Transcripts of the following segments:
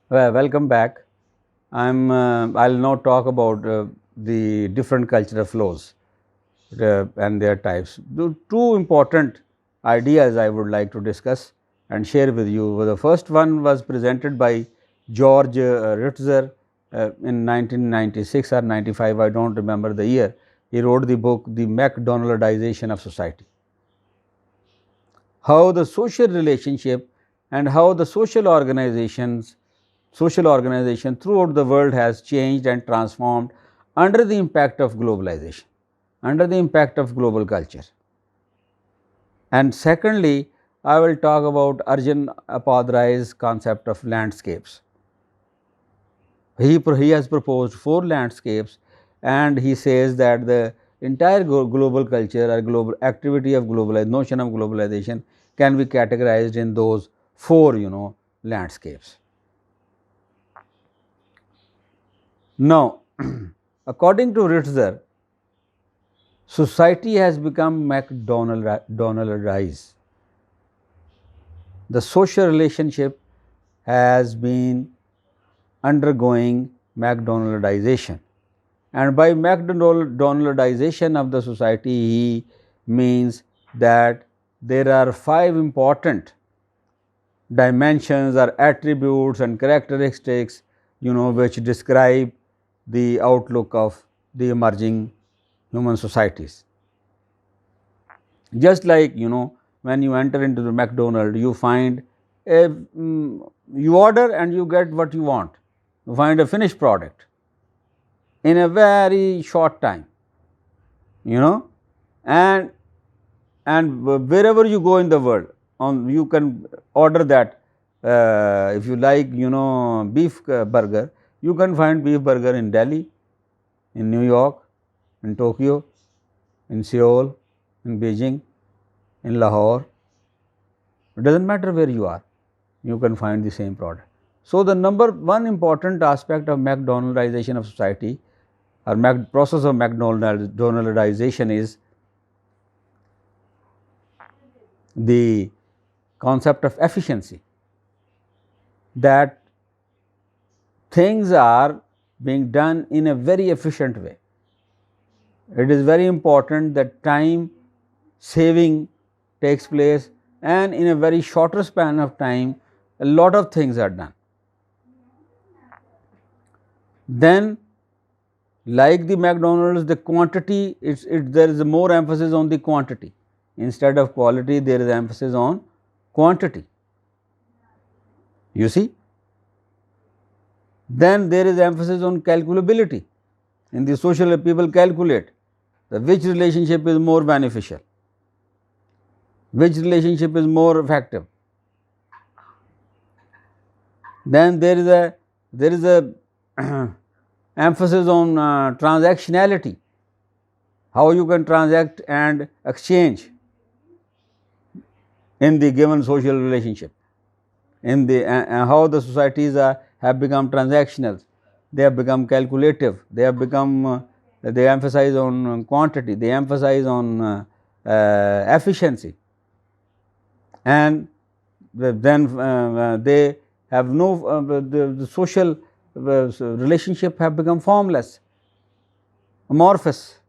Well, welcome back. I'll now talk about the different cultural flows and their types. The two important ideas I would like to discuss and share with you. The first one was presented by George Ritzer in 1996 or 95. I don't remember the year. He wrote the book The McDonaldization of Society. How the social relationship and how the social organization throughout the world has changed and transformed under the impact of globalization, under the impact of global culture. And secondly, I will talk about Arjun Upadhyay's concept of landscapes. He has proposed four landscapes, and he says that the entire global culture or global activity of globalization, notion of globalization can be categorized in those four landscapes. Now, according to Ritzer, society has become McDonaldized. The social relationship has been undergoing McDonaldization. And by McDonaldization of the society, he means that there are five important dimensions or attributes and characteristics which describe the outlook of the emerging human societies. Just like when you enter into the McDonald's, you find you order and you get what you want. You find a finished product in a very short time, and wherever you go in the world, you can order that. If you like, beef burger, you can find beef burger in Delhi, in New York, in Tokyo, in Seoul, in Beijing, in Lahore. It doesn't matter where you are, you can find the same product. So, the number one important aspect of McDonaldization of society or process of McDonaldization is the concept of efficiency, that things are being done in a very efficient way. It is very important that time saving takes place, and in a very shorter span of time a lot of things are done. Then, like the McDonald's, the quantity, there is more emphasis on the quantity instead of quality. There is emphasis on quantity, you see. Then there is emphasis on calculability. In the social, people calculate which relationship is more beneficial, which relationship is more effective. Then there is a emphasis on transactionality, how you can transact and exchange in the given social relationship, in the how the societies have become transactional, they have become calculative, they have become they emphasize on quantity, they emphasize on efficiency, and then they have no the social relationship have become formless, amorphous,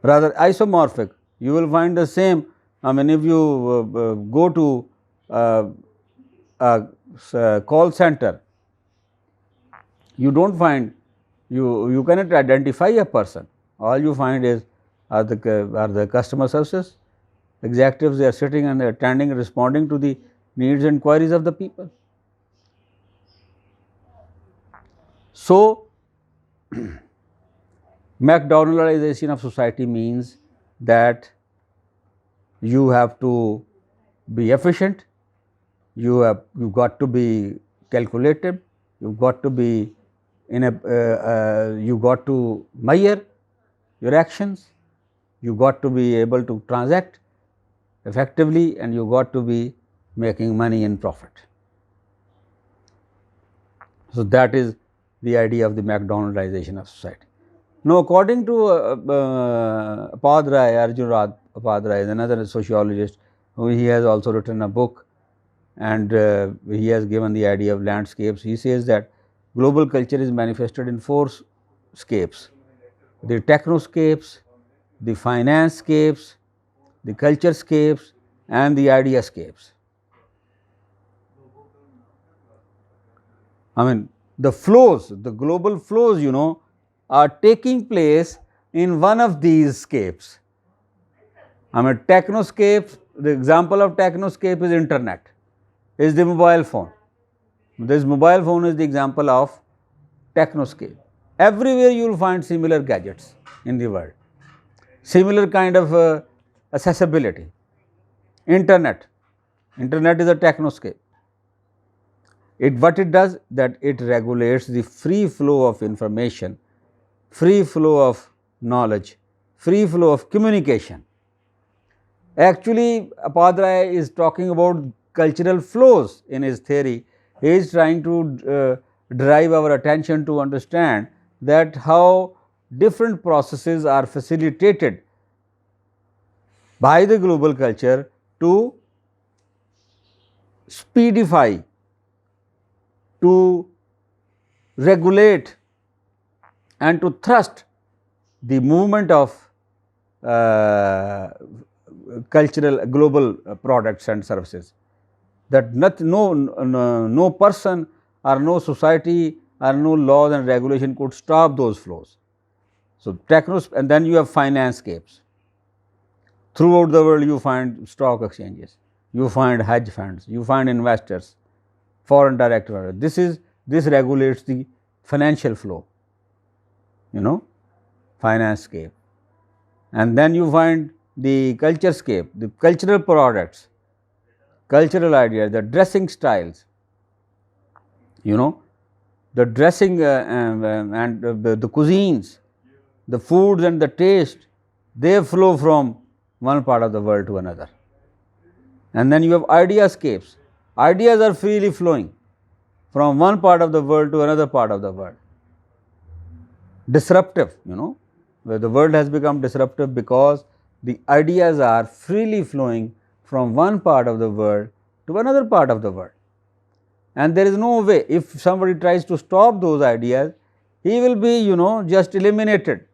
rather isomorphic. You will find the same. I mean, if you go to a call center, you don't find, you cannot identify a person. All you find is are the customer services executives. They are sitting and attending, responding to the needs and queries of the people. So, McDonaldization of society means that you have to be efficient, you got to be calculative, you got to be in a you got to measure your actions, you got to be able to transact effectively, and you got to be making money and profit. So, that is the idea of the McDonaldization of society. Now, according to Upadhyay, Arjun Upadhyay is another sociologist, who he has also written a book and he has given the idea of landscapes. He says that global culture is manifested in four scapes: the technoscapes, the finance scapes, the culture scapes, and the idea scapes. I mean, the flows, the global flows, are taking place in one of these scapes. I mean, technoscapes, the example of technoscape is internet, is the mobile phone. This mobile phone is the example of technoscape. Everywhere you will find similar gadgets in the world, similar kind of accessibility. Internet is a technoscape. What it does, that it regulates the free flow of information, free flow of knowledge, free flow of communication. Actually, Upadhyay is talking about cultural flows in his theory. He is trying to drive our attention to understand that how different processes are facilitated by the global culture to speedify, to regulate, and to thrust the movement of cultural global products and services, that no person or no society or no laws and regulation could stop those flows. So, and then you have finance scapes. Throughout the world you find stock exchanges, you find hedge funds, you find investors, foreign direct investors. This regulates the financial flow, finance scape. And then you find the culture scape, the cultural products, cultural ideas, the dressing styles, the dressing and the cuisines, the foods and the taste, they flow from one part of the world to another. And then you have idea scapes. Ideas are freely flowing from one part of the world to another part of the world. Disruptive, where the world has become disruptive because the ideas are freely flowing from one part of the world to another part of the world. And there is no way, if somebody tries to stop those ideas, he will be, just eliminated.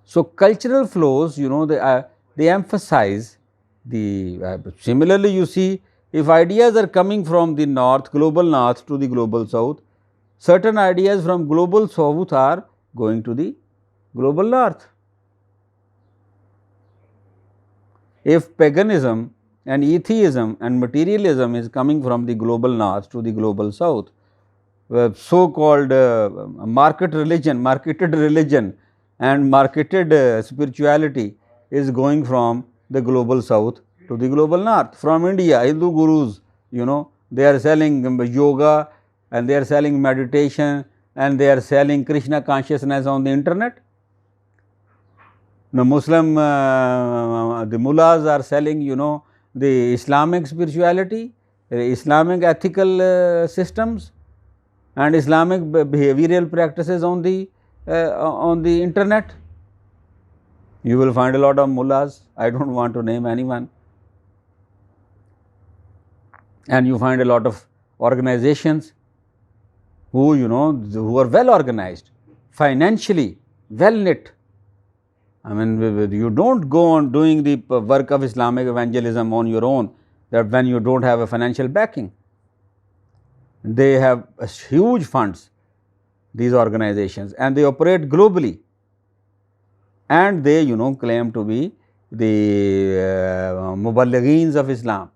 So, cultural flows, they emphasize the similarly you see, if ideas are coming from the north, global north to the global south, certain ideas from global south are going to the global north. If paganism and atheism and materialism is coming from the global north to the global south, so called marketed religion and marketed spirituality is going from the global south to the global north. From India, Hindu gurus, they are selling yoga and they are selling meditation and they are selling Krishna consciousness on the internet. The Muslim, the mullahs are selling, the Islamic spirituality, Islamic ethical systems and Islamic behavioral practices on the internet. You will find a lot of mullahs, I do not want to name anyone, and you find a lot of organizations who, who are well organized, financially well knit. I mean, you do not go on doing the work of Islamic evangelism on your own, that when you do not have a financial backing. They have huge funds, these organizations, and they operate globally, and they claim to be the muballigheens of Islam.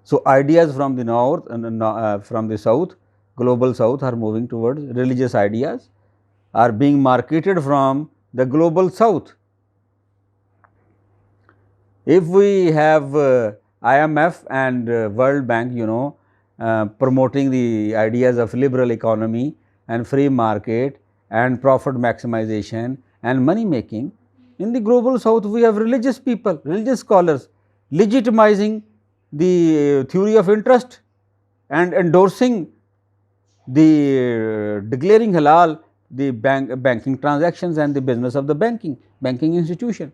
So, ideas from the north and from the south, global south, are moving towards religious ideas, are being marketed from the global south. If we have IMF and World Bank, promoting the ideas of liberal economy and free market and profit maximization and money making, in the global south we have religious people, religious scholars legitimizing the theory of interest and endorsing the declaring halal the banking transactions and the business of the banking institution.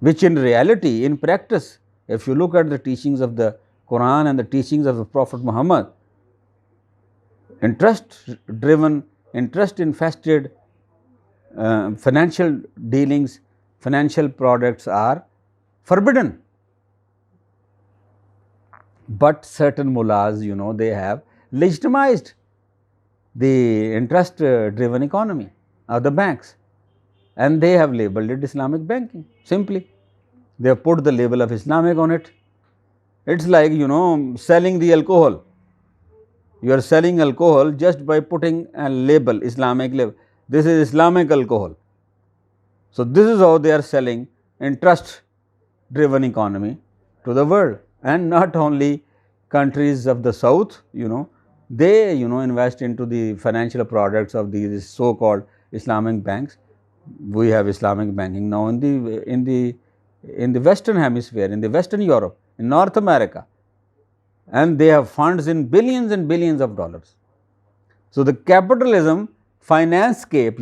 which in reality, in practice, if you look at the teachings of the Quran and the teachings of the Prophet Muhammad, interest driven, interest infested financial dealings, financial products are forbidden. But certain mullahs, they have legitimized the interest driven economy of the banks, and they have labeled it Islamic banking. Simply, they have put the label of Islamic on it. It's like, selling the alcohol. You are selling alcohol just by putting a label, Islamic label. This is Islamic alcohol. So, this is how they are selling interest driven economy to the world, and not only countries of the south, they invest into the financial products of these so called Islamic banks. We have Islamic banking now in the western hemisphere, in the western Europe, in North America, and they have funds in billions and billions of dollars. So, the capitalism finance scape,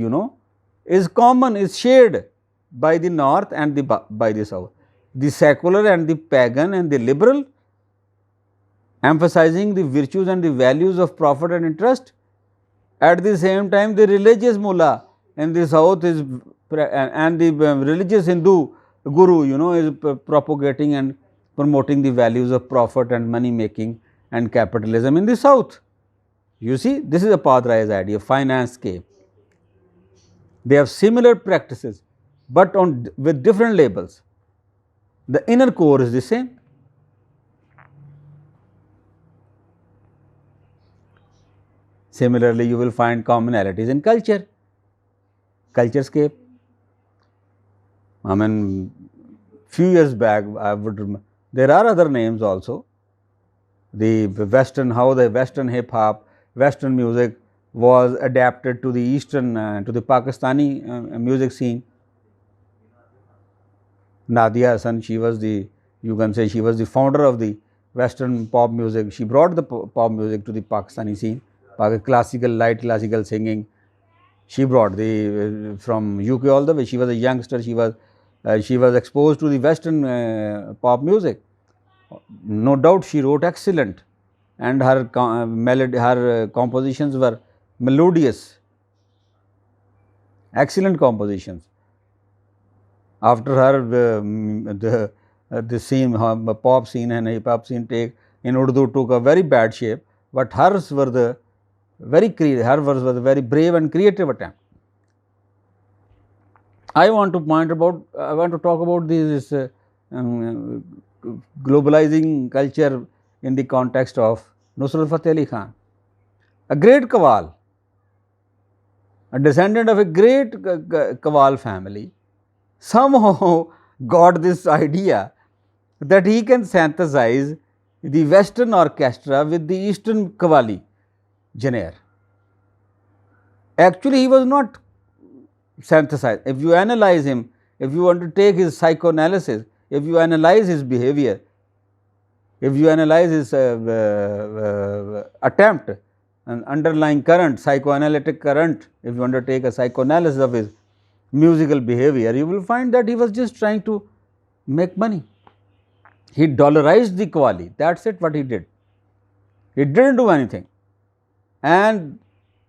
is common, is shared by the north and by the south. The secular and the pagan and the liberal, emphasizing the virtues and the values of profit and interest. At the same time, the religious mullah in the south is and the religious Hindu guru, is propagating and promoting the values of profit and money making and capitalism in the south. You see, this is a Padrai's idea, finance scape. They have similar practices, but with different labels. The inner core is the same. Similarly, you will find commonalities in culture, culture scape. I mean, few years back, there are other names also. The Western, how the Western hip hop, Western music was adapted to the Eastern, to the Pakistani music scene. Nadia Hassan, she was the, you can say, she was the founder of the Western pop music. She brought the pop music to the Pakistani scene, classical, light classical singing. She brought the from UK all the way. She was a youngster. She was exposed to the Western pop music. No doubt, she wrote excellent, and her her compositions were melodious, excellent compositions. After her, the scene, pop scene and hip hop scene in Urdu took a very bad shape, but hers were the very her was a very brave and creative attempt. I want to talk about this globalizing culture in the context of Nusrat Fateh Ali Khan, a great Qawwal, a descendant of a great Qawwal family, somehow got this idea that he can synthesize the Western orchestra with the Eastern Qawwali genre. Actually, he was not synthesized. If you analyze him, if you want to take his psychoanalysis, if you analyze his behavior, if you analyze his attempt, an underlying current, psychoanalytic current, if you undertake a psychoanalysis of his musical behavior, you will find that he was just trying to make money. He dollarized the Qawwali, that is it what he did. He did not do anything. And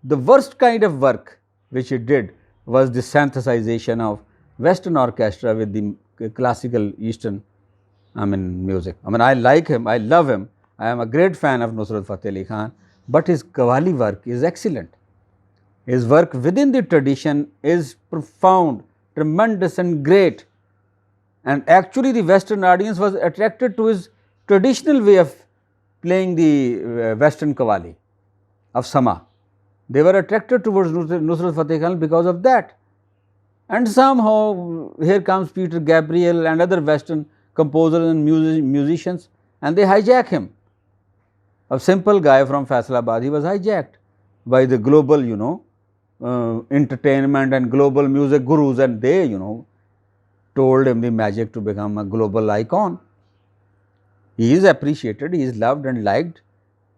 the worst kind of work which he did was the synthesization of Western orchestra with the classical Eastern music. I like him, I love him, I am a great fan of Nusrat Fateh Ali Khan, but his Qawwali work is excellent. His work within the tradition is profound, tremendous and great, and actually the Western audience was attracted to his traditional way of playing the Western Qawwali of Sama. They were attracted towards Nusrat Fateh Khan because of that. And somehow here comes Peter Gabriel and other Western composers and musicians, and they hijack him. A simple guy from Faisalabad, he was hijacked by the global, entertainment and global music gurus, and they, told him the magic to become a global icon. He is appreciated, he is loved and liked,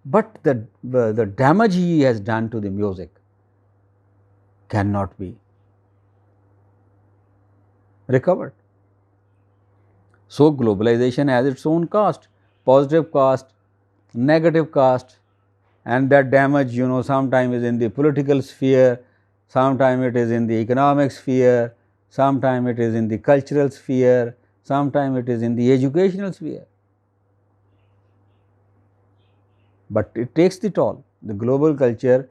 but the damage he has done to the music cannot be recovered. So, globalization has its own cost, positive cost, negative cost, and that damage, you know, sometimes is in the political sphere, sometimes it is in the economic sphere, sometimes it is in the cultural sphere, sometimes it is in the educational sphere. But it takes the toll. The global culture,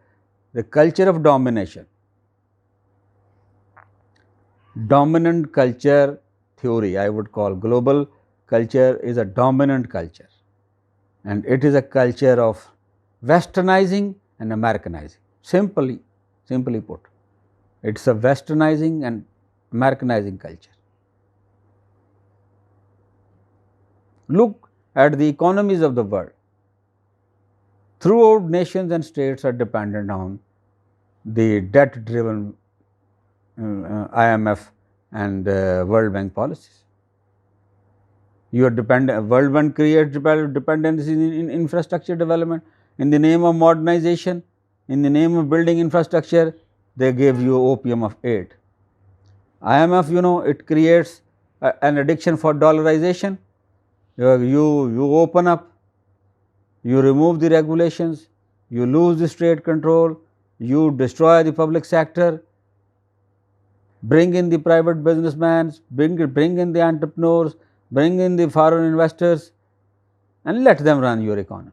the culture of domination, dominant culture theory, I would call global culture is a dominant culture, and it is a culture of westernizing and Americanizing. Simply put, it is a westernizing and Americanizing culture. Look at the economies of the world. Throughout, nations and states are dependent on the debt driven IMF and World Bank policies. You are dependent, World Bank creates dependencies in infrastructure development. In the name of modernization, in the name of building infrastructure, they gave you opium of aid. IMF, you know, it creates an addiction for dollarization. You open up, you remove the regulations, you lose the state control, you destroy the public sector, bring in the private businessmen, bring in the entrepreneurs, bring in the foreign investors, and let them run your economy.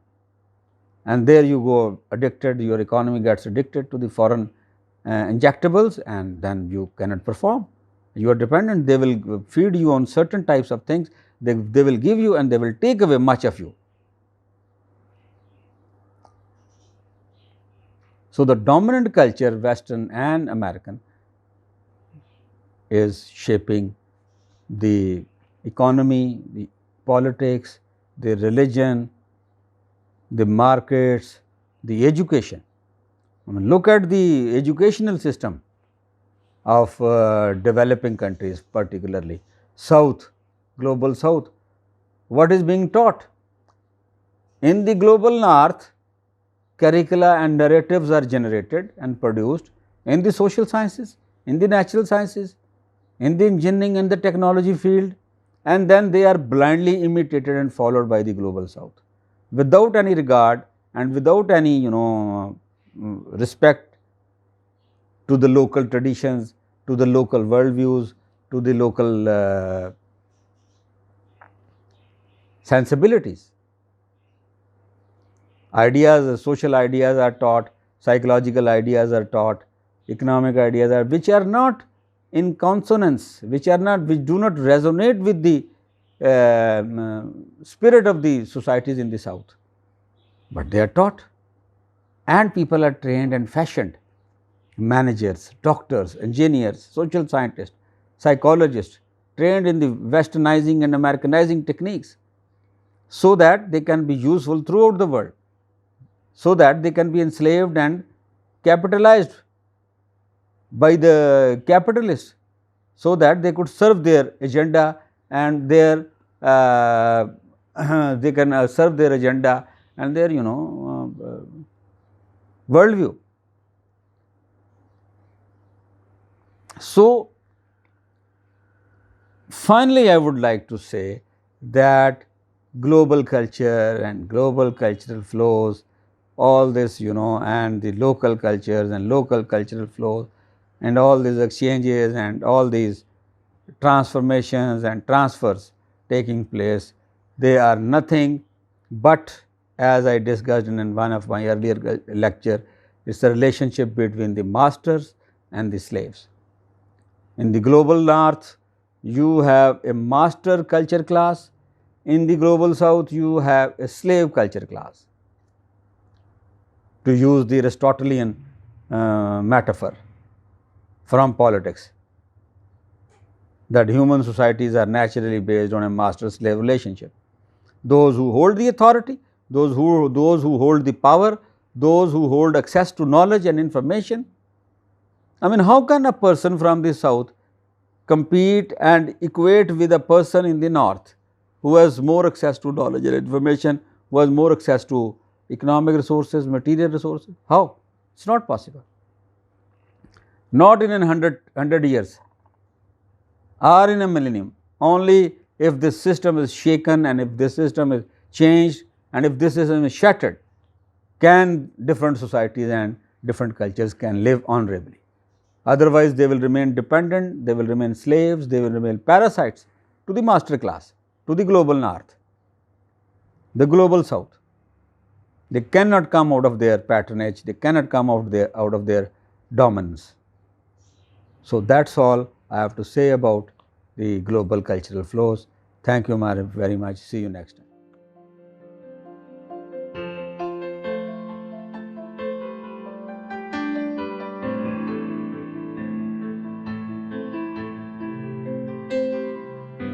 And there you go addicted, your economy gets addicted to the foreign injectables, and then you cannot perform. You are dependent, they will feed you on certain types of things, they will give you and they will take away much of you. So, the dominant culture, Western and American, is shaping the economy, the politics, the religion, the markets, the education. I mean, look at the educational system of developing countries, particularly South, global South. What is being taught? In the global North, curricula and narratives are generated and produced in the social sciences, in the natural sciences, in the engineering and the technology field, and then they are blindly imitated and followed by the global South, without any regard and without any, you know, respect to the local traditions, to the local worldviews, to the local sensibilities. Ideas, social ideas are taught, psychological ideas are taught, economic ideas are, which are not in consonance, which do not resonate with the spirit of the societies in the South, but they are taught, and people are trained and fashioned. Managers, doctors, engineers, social scientists, psychologists, trained in the westernizing and Americanizing techniques, so that they can be useful throughout the world, so that they can be enslaved and capitalized by the capitalists, so that they could serve their agenda and their they can serve their agenda and their, you know, worldview. So, finally, I would like to say that global culture and global cultural flows, all this, you know, and the local cultures and local cultural flows, and all these exchanges and all these transformations and transfers taking place, they are nothing but, as I discussed in one of my earlier lecture, it is a relationship between the masters and the slaves. In the global North, you have a master culture class. In the global South, you have a slave culture class, to use the Aristotelian metaphor from politics, that human societies are naturally based on a master-slave relationship. Those who hold the authority, those who hold the power, those who hold access to knowledge and information. I mean, how can a person from the South compete and equate with a person in the North who has more access to knowledge and information, who has more access to economic resources, material resources? How? It is not possible. Not in 100 years or in a millennium. Only if this system is shaken and if this system is changed and if this system is shattered, can different societies and different cultures can live honorably. Otherwise, they will remain dependent, they will remain slaves, they will remain parasites to the master class, to the global north, the global south. They cannot come out of their patronage, they cannot come out of their dominance. So, that is all I have to say about the global cultural flows. Thank you very much. See you next time.